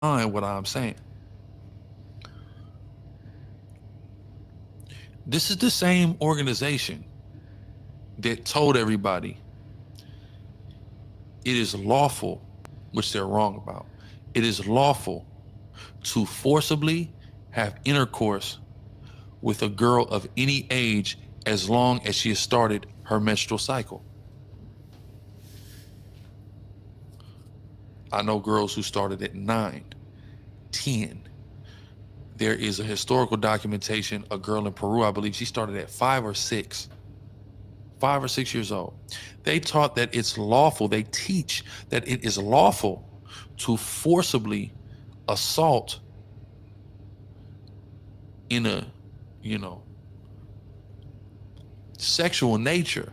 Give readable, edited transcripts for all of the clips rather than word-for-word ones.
what I'm saying. This is the same organization that told everybody it is lawful, which they're wrong about. It is lawful to forcibly have intercourse with a girl of any age as long as she has started her menstrual cycle. I know girls who started at 9, 10. There is a historical documentation, a girl in Peru, I believe she started at 5 or 6. 5 or 6 years old. They taught that it's lawful, they teach that it is lawful to forcibly assault in a, sexual nature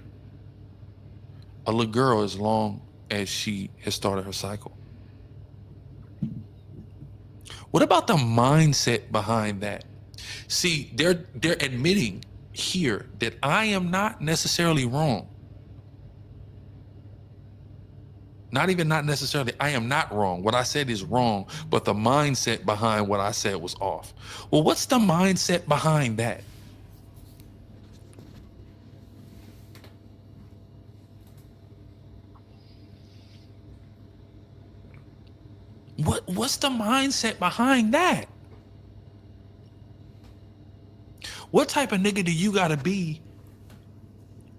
a little girl as long as she has started her cycle. What about the mindset behind that? See, they're admitting here that I am not necessarily wrong. Not necessarily, I am not wrong. What I said is wrong, but the mindset behind what I said was off. Well, what's the mindset behind that? What's the mindset behind that? What type of nigga do you gotta be?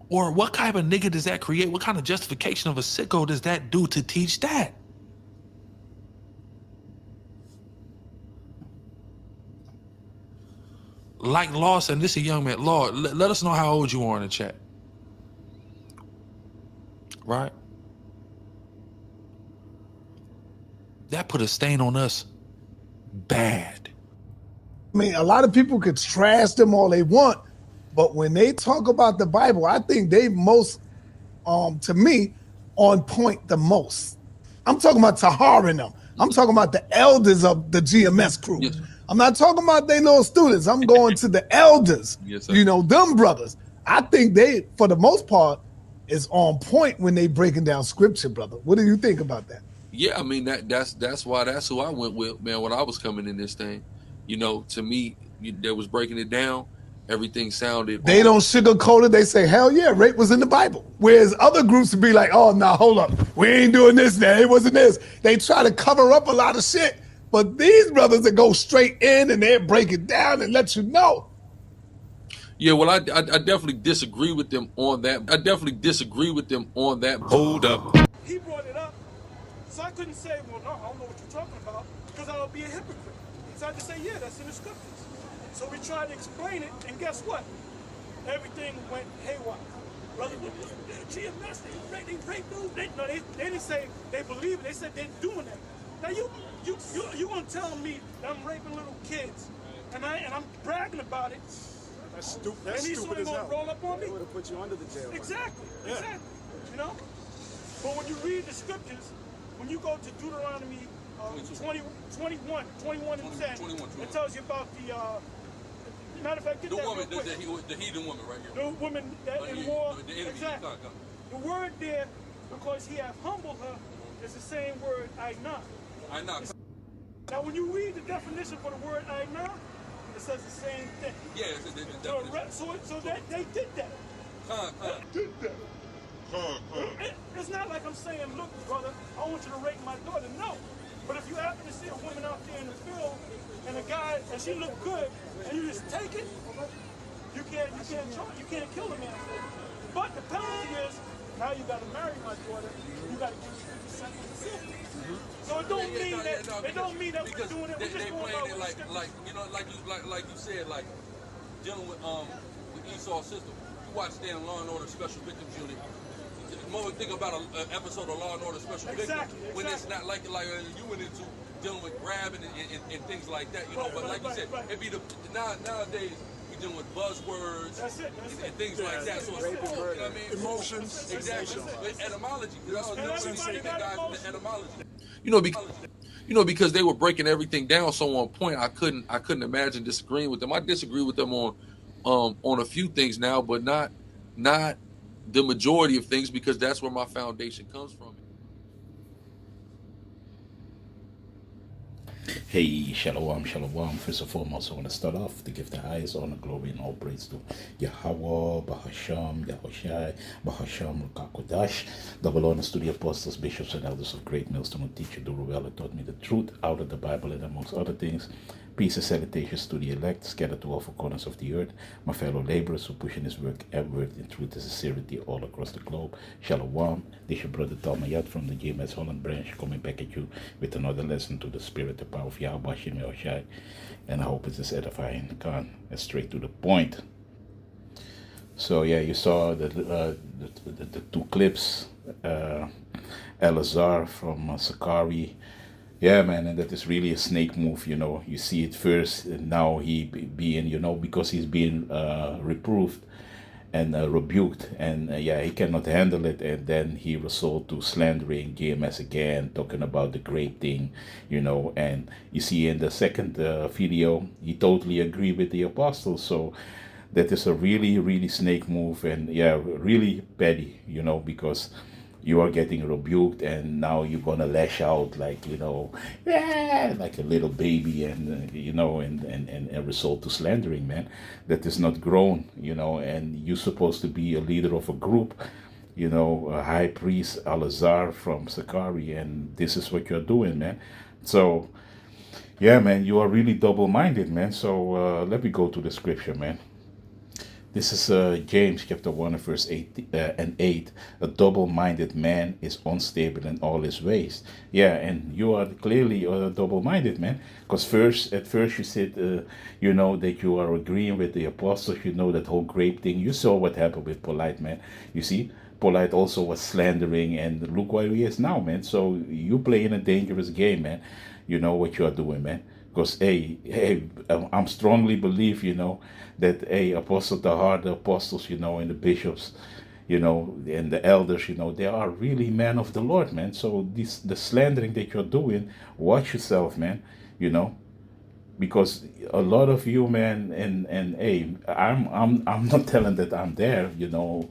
Or what type of nigga does that create? What kind of justification of a sicko does that do to teach that? Like Law said, this is a young man. Law, let us know how old you are in the chat. Right? That put a stain on us bad. I mean, a lot of people could trash them all they want, but when they talk about the Bible, I think they most, to me, on point the most. I'm talking about Tahar and them. I'm talking about the elders of the GMS crew. Yes. I'm not talking about they little students. I'm going to the elders. Yes, sir. Them brothers. I think they, for the most part, is on point when they breaking down scripture, brother. What do you think about that? Yeah, I mean that's why that's who I went with, man. When I was coming in this thing, to me, that was breaking it down. Everything sounded. They don't sugarcoat it. They say, hell yeah, rape was in the Bible. Whereas other groups would be like, oh, nah, hold up. We ain't doing this now. It wasn't this. They try to cover up a lot of shit. But these brothers that go straight in and they break it down and let you know. Yeah, well, I definitely disagree with them on that. Hold up. He brought it up, so I couldn't say, well, no, I don't know what you're talking about, because I would be a hypocrite. So I had to say, yeah, that's in the scriptures. So we tried to explain it, and guess what? Everything went haywire. Brother, GMS, they raped dudes. They didn't say they believe it. They said they're doing that. Now you gonna tell me that I'm raping little kids, and I'm bragging about it. That's stupid. And That's he's stupid as gonna hell. roll up on me? They would have put you under the jail. Exactly, Yeah. exactly. But when you read the scriptures, when you go to Deuteronomy 21 and 10, it tells you about the, matter of fact, get The that woman, real quick. the heathen woman right here. The woman that in war, the enemy. exactly. The word there, because he hath humbled her, is the same word, ainah. I know. Now when you read the definition for the word ainah, it says the same thing. Yeah, So that they did that. It's not like I'm saying, look, brother, I want you to rape my daughter. No. But if you happen to see a woman out there in the field and a guy and she look good and you just take it, you can't kill the man for it. But the penalty is now you got to marry my daughter. You got to give me 50% of the city. So it don't mean that we're doing it. We're just going about like you said, like dealing with Esau's system. You watch Law and Order Special Victims Unit. More think about an episode of Law and Order Special Victims when it's not like you went into dealing with grabbing and things like that, But like you said, it be nowadays we dealing with buzzwords and things like that. So it's cool, you know what I mean? Emotions. Exactly. But etymology. Because I was never guys with the etymology. Because they were breaking everything down so on point, I couldn't imagine disagreeing with them. I disagree with them on a few things now, but not the majority of things, because that's where my foundation comes from. Hey, shalom, shalom. First and foremost, I want to start off to give the highest honor, glory, and all praise to Yahweh, Bahasham, Yahushai, Bahasham, Rukakodash. Double honors to the apostles, bishops, and elders of great millstone, teacher Duruel, taught me the truth out of the Bible and amongst other things. Peace and salutations to the elect, scattered to all four corners of the earth, my fellow laborers who pushing his work ever in truth and sincerity all across the globe. Shalom. This your brother Talmayat from the GMS Holland branch, coming back at you with another lesson to the spirit, the power of Yahweh Shem Yahushai. And I hope it's as edifying and straight to the point. So yeah, you saw the two clips, Elazar from Sakari. Yeah, man, and that is really a snake move, you know. You see it first, and now he being, you know, because he's being reproved and rebuked, and yeah, he cannot handle it, and then he resort to slandering GMS again, talking about the great thing, you know. And you see in the second video, he totally agree with the apostles, so that is a really, really snake move, and yeah, really petty, you know, because you are getting rebuked and now you're gonna lash out like, you know, yeah, like a little baby, and you know, and result to slandering, man. That is not grown, you know. And you're supposed to be a leader of a group, you know, a high priest Alazar from Sakari, and this is what you're doing, man. So yeah, man, you are really double-minded, man. So let me go to the scripture, man. This is James chapter 1 verse 8 and 8. A double-minded man is unstable in all his ways. Yeah, and you are clearly a double-minded man. Because at first you said, you know, that you are agreeing with the apostles. You know, that whole grape thing. You saw what happened with Polite, man. You see, Polite also was slandering, and look where he is now, man. So you playing a dangerous game, man. You know what you are doing, man. Because, hey, I'm strongly believe, you know, that, Apostle Tahar, the apostles, you know, and the bishops, you know, and the elders, you know, they are really men of the Lord, man. So the slandering that you're doing, watch yourself, man, you know, because a lot of you, man, and hey, I'm not telling that I'm there, you know.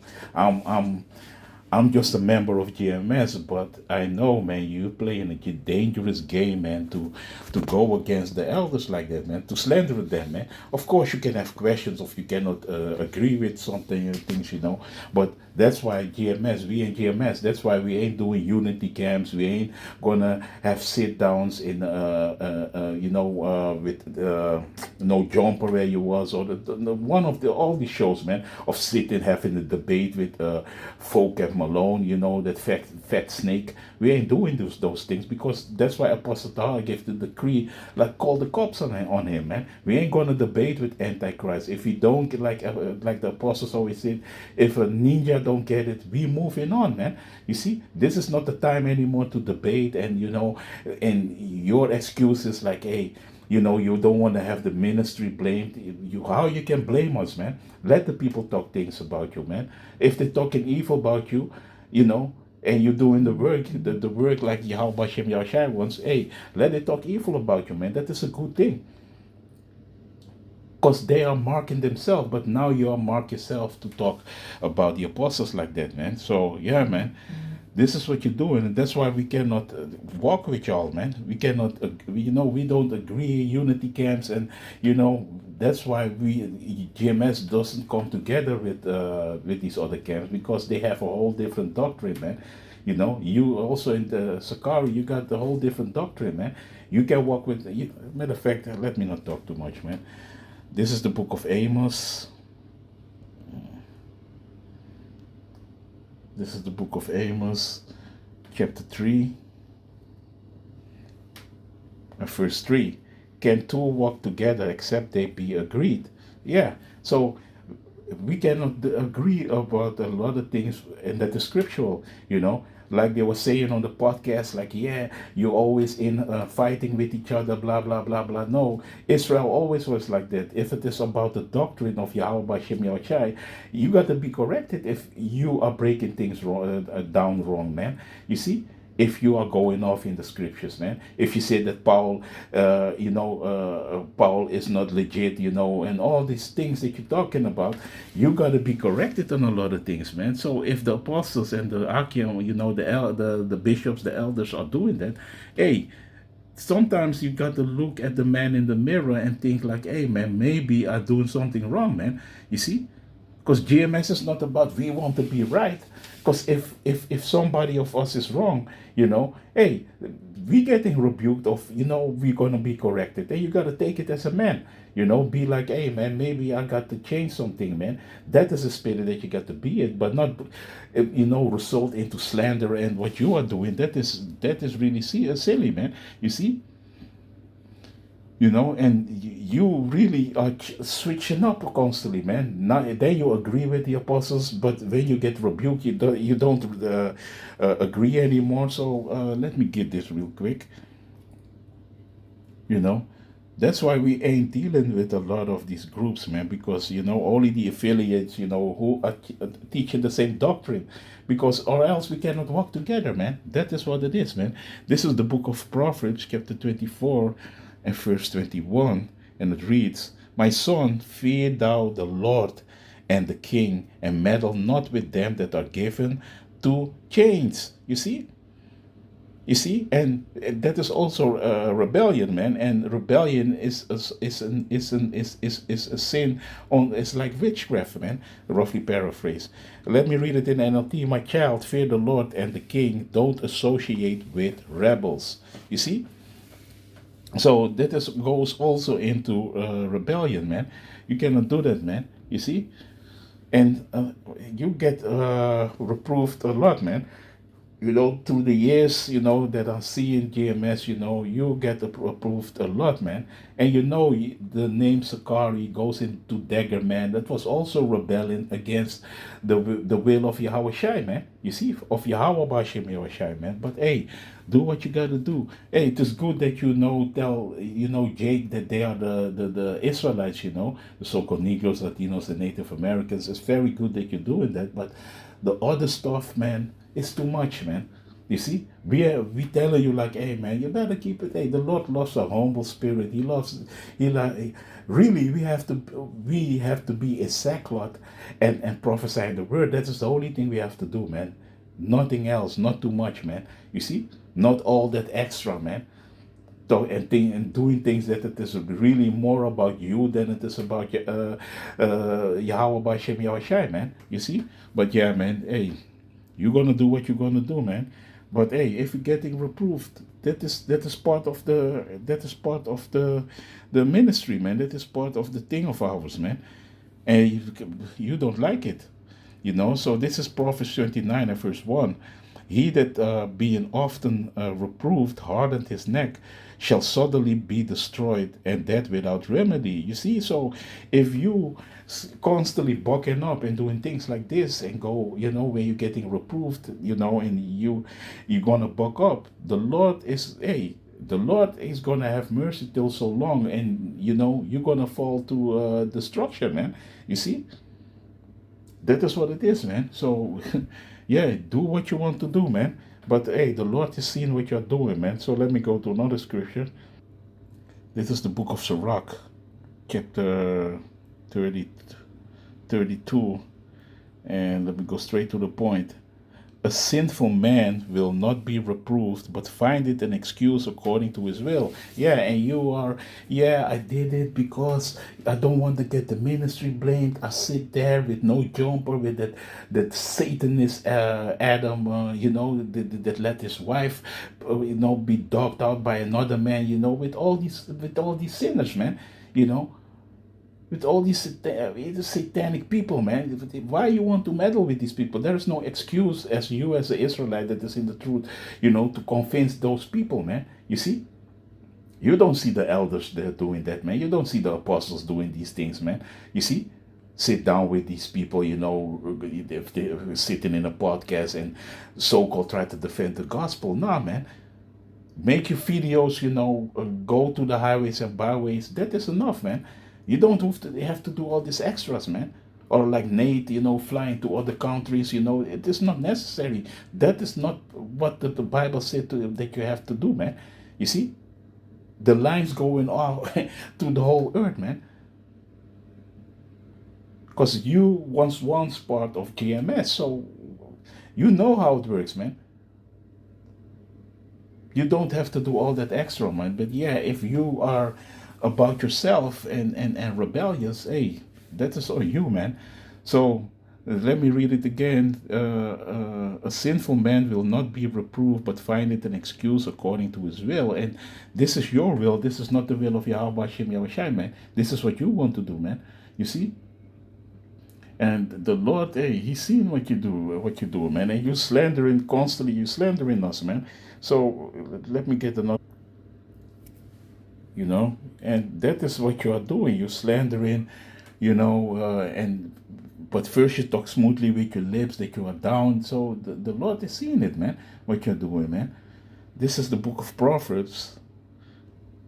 I'm just a member of GMS, but I know, man, you playing a dangerous game, man, to go against the elders like that, man, to slander them, man. Of course, you can have questions if you cannot agree with something and things, you know, but that's why we in GMS, that's why we ain't doing unity camps. We ain't gonna have sit downs in, you know, with no jumper where you was, or one of all these shows, man, of sitting having a debate with folk at Malone, you know, that fat snake. We ain't doing those things, because that's why Apostle Tahar gave the decree, like, call the cops on him, man. We ain't gonna debate with Antichrist. If he don't, like the apostles always said, if a ninja don't get it, we moving on, man. You see, this is not the time anymore to debate, and you know, and your excuses like, hey, you know, you don't want to have the ministry blamed. How you can blame us, man? Let the people talk things about you, man. If they're talking evil about you, you know, and you're doing the work, the work like Yahweh Shem Yahushai wants, hey, let it talk evil about you, man. That is a good thing. Because they are marking themselves, but now you are mark yourself to talk about the apostles like that, man. So yeah, man, this is what you're doing, and that's why we cannot walk with y'all, man. We cannot, you know, we don't agree unity camps, and you know, that's why GMS doesn't come together with these other camps, because they have a whole different doctrine, man. You know, you also in the Sakari, you got the whole different doctrine, man. You can walk with. Matter of fact, let me not talk too much, man. This is the book of Amos. This is the book of Amos, chapter 3, verse 3. Can two walk together except they be agreed? Yeah, so we cannot agree about a lot of things, and that is scriptural, you know. Like they were saying on the podcast, like, yeah, you're always in fighting with each other, blah, blah, blah, blah. No, Israel always was like that. If it is about the doctrine of Yahweh Shem Yahushai, you got to be corrected if you are breaking things wrong, down wrong, man. You see? If you are going off in the scriptures, man. If you say that Paul, you know, Paul is not legit, you know, and all these things that you're talking about, you got to be corrected on a lot of things, man. So if the apostles and the archeon, you know, the bishops, the elders are doing that, hey, sometimes you got to look at the man in the mirror and think like, hey man, maybe I'm doing something wrong, man. You see? Because GMS is not about we want to be right. Because if somebody of us is wrong, hey, we getting rebuked of, we're gonna be corrected. And you gotta take it as a man. Be like, hey man, maybe I got to change something, man. That is a spirit that you got to be it, but not, result into slander and what you are doing. That is really silly, man. You see, and you really are switching up constantly, man. Now then you agree with the apostles, but when you get rebuked, you don't agree anymore. So let me get this real quick. you know that's why we ain't dealing with a lot of these groups, man, because only the affiliates, who are teaching the same doctrine, because or else we cannot walk together, man. That is what it is, man. This is the book of Proverbs, chapter 24 and verse 21, and it reads, "My son, fear thou the Lord and the king, and meddle not with them that are given to chains." You see, and that is also rebellion, man. And rebellion is a sin on. It's like witchcraft, man. Roughly paraphrase. Let me read it in NLT. "My child, fear the Lord and the King. Don't associate with rebels." You see. So that goes also into rebellion, man. You cannot do that, man. You see, and you get reproved a lot, man. Through the years, that I see in GMS, you get approved a lot, man. And the name Sakari goes into Dagger, man. That was also rebelling against the will of Yahweh Shai, man. You see, of Yahweh Bashem Yahweh Shai, man. But hey, do what you gotta do. Hey, it is good that tell Jake that they are the Israelites, the so-called Negroes, Latinos, and Native Americans. It's very good that you're doing that, but the other stuff, man, it's too much, man. You see, we telling you like, hey, man, you better keep it. Hey, the Lord loves a humble spirit. Really, we have to be a sackcloth and prophesy the word. That is the only thing we have to do, man. Nothing else, not too much, man. You see, not all that extra, man. So, and doing things that it is really more about you than it is about Yahweh Bashem Yahweh Shai, man. You see, but yeah, man. Hey, you're gonna do what you're gonna do, man. But hey, if you're getting reproved, that is part of the ministry, man. That is part of the thing of ours, man. And you don't like it, So this is Proverbs 29 and verse 1. "He that being often reproved hardened his neck shall suddenly be destroyed, and that without remedy." You see, so if you constantly bucking up and doing things like this and go, when you're getting reproved, and you're gonna buck up, the Lord is gonna have mercy till so long, and you're gonna fall to destruction, man. You see, that is what it is, man. So, yeah, do what you want to do, man. But hey, the Lord is seeing what you're doing, man. So let me go to another scripture. This is the book of Sirach, chapter 30, 32. And let me go straight to the point. "A sinful man will not be reproved, but find it an excuse according to his will." Yeah, and I did it because I don't want to get the ministry blamed. I sit there with no jumper, with that Satanist Adam, that let his wife, be dogged out by another man, with all these sinners, man, with all these satanic people, man. Why you want to meddle with these people? There is no excuse as you as an Israelite that is in the truth, to convince those people, man. You see? You don't see the elders there doing that, man. You don't see the apostles doing these things, man. You see? Sit down with these people, if they're sitting in a podcast and so-called try to defend the gospel. Nah, man. Make your videos, go to the highways and byways. That is enough, man. You don't have to do all these extras, man. Or like Nate, flying to other countries, it is not necessary. That is not what the Bible said that you have to do, man. You see? The lines going all to the whole earth, man. Because you once part of GMS, so you know how it works, man. You don't have to do all that extra, man. But yeah, if you are about yourself and rebellious, hey, that is on you, man. So let me read it again. A sinful man will not be reproved, but find it an excuse according to his will. And this is your will. This is not the will of Yahweh Hashem Yahushai, man. This is what you want to do, man. You see? And the Lord, hey, He's seen what you do, man. And you slandering constantly, you slandering us, man. So let me get another, and that is what you are doing. You're slandering, and but first you talk smoothly with your lips that you are down. So the Lord is seeing it, man, what you're doing, man. This is the book of Proverbs.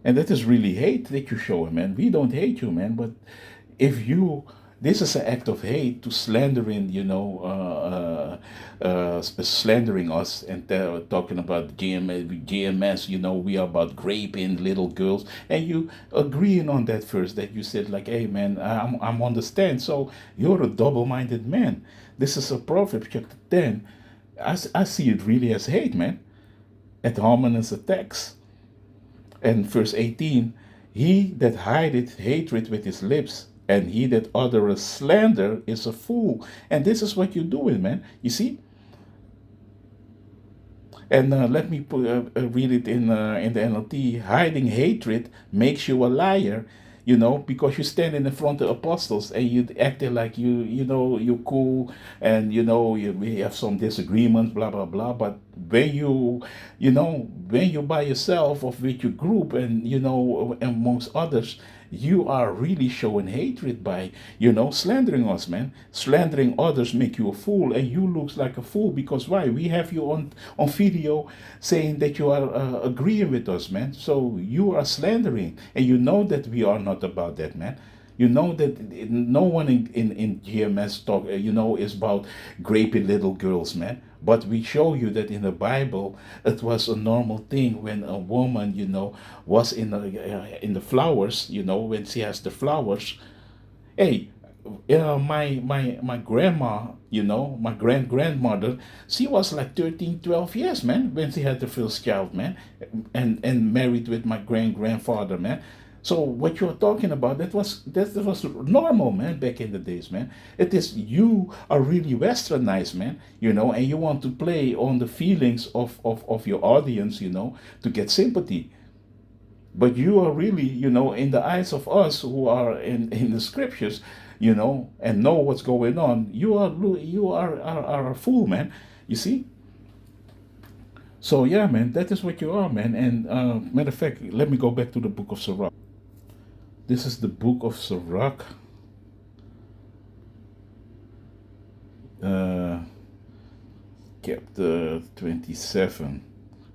And that is really hate that you show, man. We don't hate you, man, but if you, this is an act of hate to slandering, slandering us and talking about GMS, we are about raping little girls, and you agreeing on that first, that you said like, hey man, I'm understand. So you're a double-minded man. This is a Proverbs chapter 10. I see it really as hate, man. Ad hominem attacks. And verse 18, he that hideth hatred with his lips, and he that uttereth slander is a fool. And this is what you're doing, man. You see? And let me read it in the NLT. Hiding hatred makes you a liar, because you stand in front of the apostles and you acting like you're cool, and we have some disagreements, blah blah blah. But when when you by yourself or with your group, and amongst others, you are really showing hatred by slandering us, man. Slandering others make you a fool, and you looks like a fool, because why? We have you on video saying that you are agreeing with us, man. So you are slandering, and you know that we are not about that, man. You know that no one in GMS talk, is about raping little girls, man. But we show you that in the Bible, it was a normal thing when a woman, was in the flowers, when she has the flowers. Hey, my grandma, my grandmother, she was like 13, 12 years, man, when she had the first child, man, and married with my grandfather, man. So what you're talking about, that was normal, man, back in the days, man. It is, you are really westernized, man, and you want to play on the feelings of your audience, to get sympathy. But you are really, in the eyes of us who are in the scriptures, and know what's going on, you are a fool, man. You see? So yeah, man, that is what you are, man. And matter of fact, let me go back to the book of Sirach. This is the book of Sirach, chapter 27,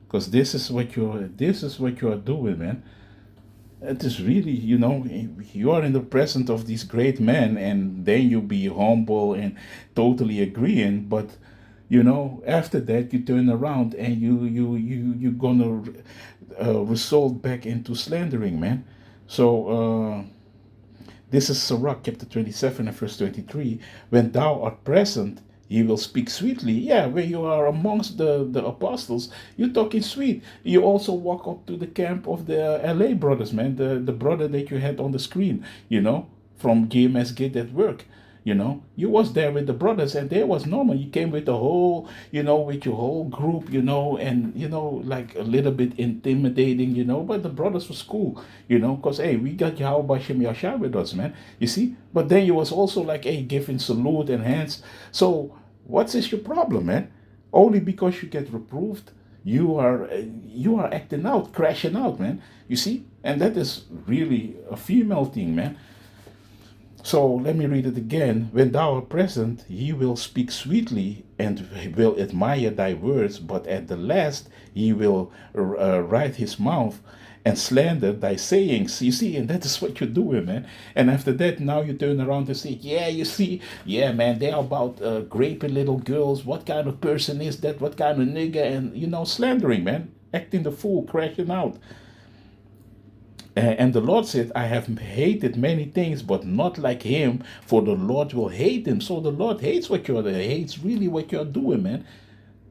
because this is what you are doing, man. It is really, you are in the presence of these great men, and then you be humble and totally agreeing, but after that you turn around and you're gonna result back into slandering, man. So this is Sirach chapter 27 and verse 23. When thou art present, he will speak sweetly. Yeah, when you are amongst the apostles, you're talking sweet. You also walk up to the camp of the LA brothers, man, the brother that you had on the screen, from GMS Get at Work. You was there with the brothers, and there was normal. You came with the whole, with your whole group, and, like a little bit intimidating, but the brothers was cool, because, hey, we got Yahweh Shem Yashar with us, man. You see? But then you was also like, hey, giving salute and hands. So what is your problem, man? Only because you get reproved, you are acting out, crashing out, man. You see? And that is really a female thing, man. So let me read it again. When thou art present, he will speak sweetly and will admire thy words, but at the last he will write his mouth and slander thy sayings. You see, and that is what you're doing, man. And after that, now you turn around and say, yeah, you see, yeah, man, they're about raping little girls. What kind of person is that? What kind of nigga? And, slandering, man. Acting the fool, crashing out. And the Lord said, I have hated many things, but not like him, for the Lord will hate him. So the Lord hates what you're doing. Hates really what you're doing, man.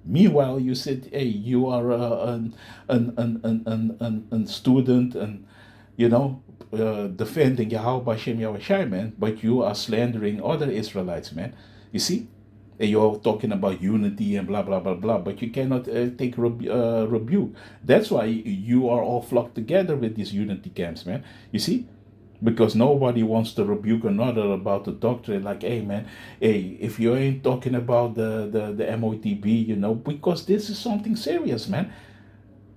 Meanwhile, you said, hey, you are an student and, you know, defending Yahweh Hashem Yahushai, man, but you are slandering other Israelites, man. You see? And you're talking about unity and blah, blah, blah, blah, but you cannot take rebuke. That's why you are all flocked together with these unity camps, man. You see? Because nobody wants to rebuke another about the doctrine, like, hey man, hey, if you ain't talking about the MOTB, you know, because this is something serious, man.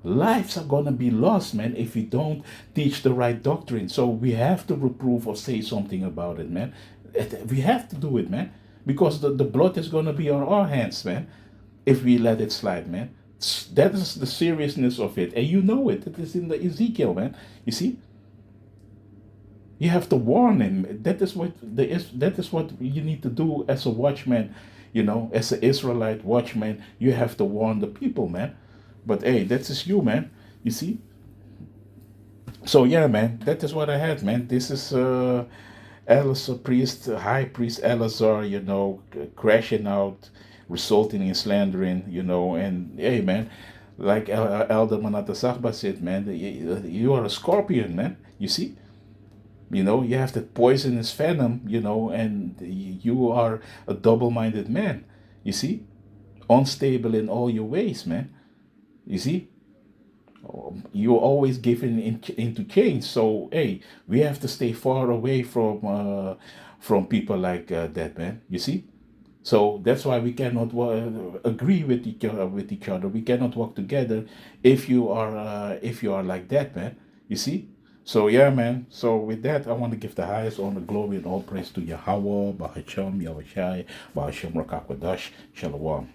Lives are gonna be lost, man, if we don't teach the right doctrine. So we have to reprove or say something about it, man. We have to do it, man, because the blood is gonna be on our hands, man, if we let it slide, man. That is the seriousness of it, and you know it. It is in the Ezekiel, man. You see. You have to warn him. That is what you need to do as a watchman, you know, as an Israelite watchman. You have to warn the people, man. But hey, that is you, man. You see. So yeah, man, that is what I had, man. This is Eleazar priest, high priest Eleazar, you know, crashing out, resulting in slandering, you know, and hey, man, like Elder Manata Sahba said, man, you are a scorpion, man. You see. You know, you have the poisonous venom, you know, and you are a double-minded man. You see? Unstable in all your ways, man. You see? You're always given into change. So, hey, we have to stay far away from people like that, man. You see? So that's why we cannot agree with each other. We cannot work together if you are like that, man. You see? So yeah, man. So with that, I want to give the highest honor, glory, and all praise to Yahweh, Bahacham, Yahushai, Bahasham Rakakwadash, Shalom.